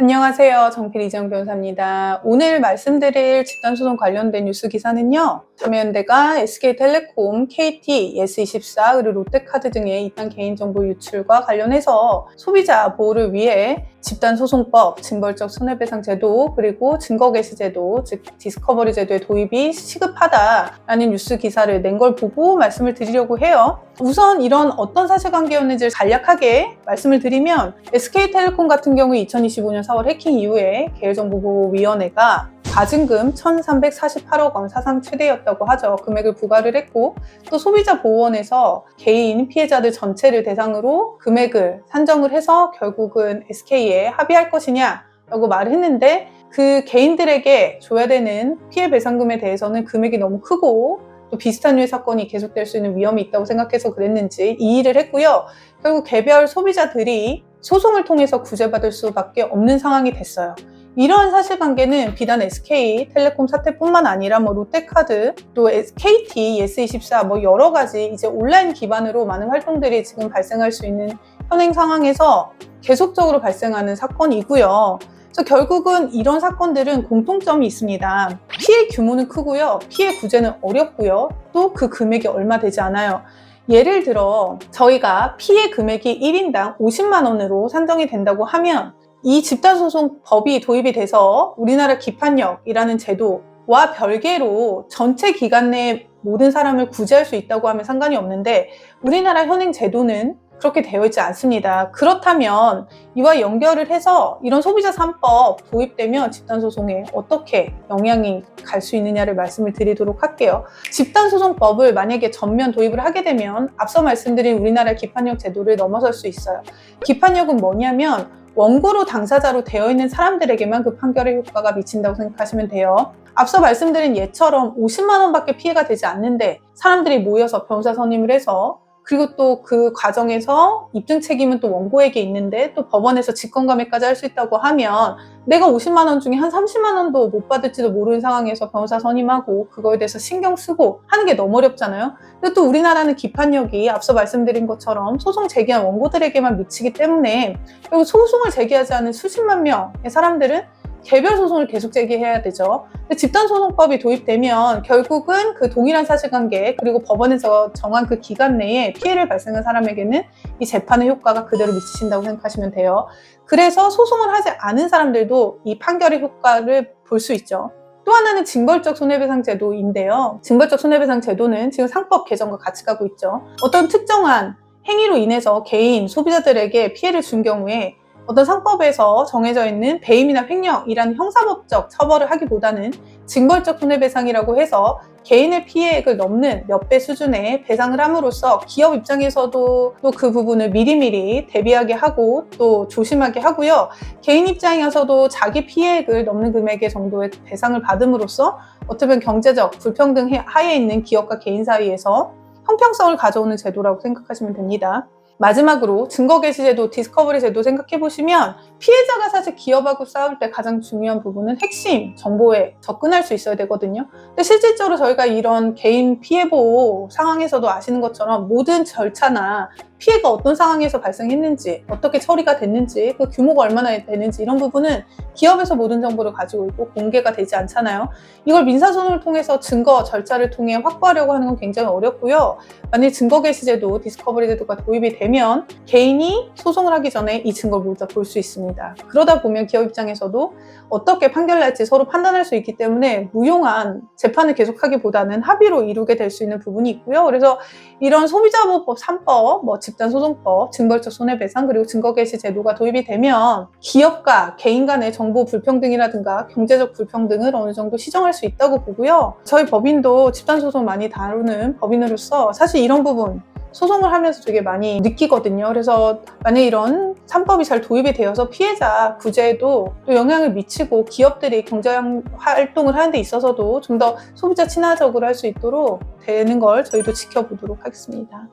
안녕하세요. 정필 이정 변호사입니다. 오늘 말씀드릴 집단소송 관련된 뉴스 기사는요. 참여연대가 SK텔레콤, KT, 예스24, 그리고 롯데카드 등의 이딴 개인정보 유출과 관련해서 소비자 보호를 위해 집단소송법, 징벌적 손해배상제도, 그리고 증거개시제도, 즉 디스커버리 제도의 도입이 시급하다라는 뉴스 기사를 낸 걸 보고 말씀을 드리려고 해요. 우선 이런 어떤 사실관계였는지를 간략하게 말씀을 드리면 SK텔레콤 같은 경우 2025년 4월 해킹 이후에 개인정보보호위원회가 과징금 1,348억 원 사상 최대였다고 하죠. 금액을 부과를 했고 또 소비자보호원에서 개인 피해자들 전체를 대상으로 금액을 산정을 해서 결국은 SK에 합의할 것이냐라고 말을 했는데 그 개인들에게 줘야 되는 피해 배상금에 대해서는 금액이 너무 크고 또 비슷한 류의 사건이 계속될 수 있는 위험이 있다고 생각해서 그랬는지 이의를 했고요. 결국 개별 소비자들이 소송을 통해서 구제받을 수밖에 없는 상황이 됐어요. 이러한 사실관계는 비단 SK텔레콤 사태뿐만 아니라 롯데카드, 또 KT, 예스24 여러 가지 이제 온라인 기반으로 많은 활동들이 지금 발생할 수 있는 현행 상황에서 계속적으로 발생하는 사건이고요. 그래서 결국은 이런 사건들은 공통점이 있습니다. 피해 규모는 크고요. 피해 구제는 어렵고요. 또 그 금액이 얼마 되지 않아요. 예를 들어 저희가 피해 금액이 1인당 50만 원으로 산정이 된다고 하면 이 집단소송법이 도입이 돼서 우리나라 기판력이라는 제도와 별개로 전체 기간 내에 모든 사람을 구제할 수 있다고 하면 상관이 없는데 우리나라 현행 제도는 그렇게 되어 있지 않습니다. 그렇다면 이와 연결을 해서 이런 소비자 3법 도입되면 집단소송에 어떻게 영향이 갈 수 있느냐를 말씀을 드리도록 할게요. 집단소송법을 만약에 전면 도입을 하게 되면 앞서 말씀드린 우리나라 기판력 제도를 넘어설 수 있어요. 기판력은 뭐냐면 원고로 당사자로 되어 있는 사람들에게만 그 판결의 효과가 미친다고 생각하시면 돼요. 앞서 말씀드린 예처럼 50만 원밖에 피해가 되지 않는데 사람들이 모여서 변호사 선임을 해서 그리고 또 그 과정에서 입증 책임은 또 원고에게 있는데 또 법원에서 직권감액까지 할 수 있다고 하면 내가 50만 원 중에 한 30만 원도 못 받을지도 모르는 상황에서 변호사 선임하고 그거에 대해서 신경 쓰고 하는 게 너무 어렵잖아요. 근데 또 우리나라는 기판력이 앞서 말씀드린 것처럼 소송 제기한 원고들에게만 미치기 때문에 그리고 소송을 제기하지 않은 수십만 명의 사람들은 개별 소송을 계속 제기해야 되죠. 근데 집단소송법이 도입되면 결국은 그 동일한 사실관계 그리고 법원에서 정한 그 기간 내에 피해를 발생한 사람에게는 이 재판의 효과가 그대로 미치신다고 생각하시면 돼요. 그래서 소송을 하지 않은 사람들도 이 판결의 효과를 볼 수 있죠. 또 하나는 징벌적 손해배상 제도인데요. 징벌적 손해배상 제도는 지금 상법 개정과 같이 가고 있죠. 어떤 특정한 행위로 인해서 개인, 소비자들에게 피해를 준 경우에 어떤 상법에서 정해져 있는 배임이나 횡령이라는 형사법적 처벌을 하기보다는 징벌적 손해배상이라고 해서 개인의 피해액을 넘는 몇 배 수준의 배상을 함으로써 기업 입장에서도 또 그 부분을 미리미리 대비하게 하고 또 조심하게 하고요. 개인 입장에서도 자기 피해액을 넘는 금액의 정도의 배상을 받음으로써 어떻게 보면 경제적 불평등 하에 있는 기업과 개인 사이에서 형평성을 가져오는 제도라고 생각하시면 됩니다. 마지막으로 증거개시제도, 디스커버리 제도 생각해보시면 피해자가 사실 기업하고 싸울 때 가장 중요한 부분은 핵심 정보에 접근할 수 있어야 되거든요. 근데 실질적으로 저희가 이런 개인 피해보호 상황에서도 아시는 것처럼 모든 절차나 피해가 어떤 상황에서 발생했는지, 어떻게 처리가 됐는지, 그 규모가 얼마나 되는지 이런 부분은 기업에서 모든 정보를 가지고 있고 공개가 되지 않잖아요. 이걸 민사소송을 통해서 증거 절차를 통해 확보하려고 하는 건 굉장히 어렵고요. 만약 증거개시제도, 디스커버리 제도가 도입이 되면 개인이 소송을 하기 전에 이 증거를 모두 다 볼 수 있습니다. 그러다 보면 기업 입장에서도 어떻게 판결날지 서로 판단할 수 있기 때문에 무용한 재판을 계속하기보다는 합의로 이루게 될 수 있는 부분이 있고요. 그래서 이런 소비자보호법 3법, 집단소송법, 징벌적 손해배상 그리고 증거개시 제도가 도입이 되면 기업과 개인 간의 정보 불평등이라든가 경제적 불평등을 어느 정도 시정할 수 있다고 보고요. 저희 법인도 집단소송 많이 다루는 법인으로서 사실 이런 부분 소송을 하면서 되게 많이 느끼거든요. 그래서 만약 이런 3법이 잘 도입이 되어서 피해자 구제에도 또 영향을 미치고 기업들이 경제 활동을 하는 데 있어서도 좀 더 소비자 친화적으로 할 수 있도록 되는 걸 저희도 지켜보도록 하겠습니다.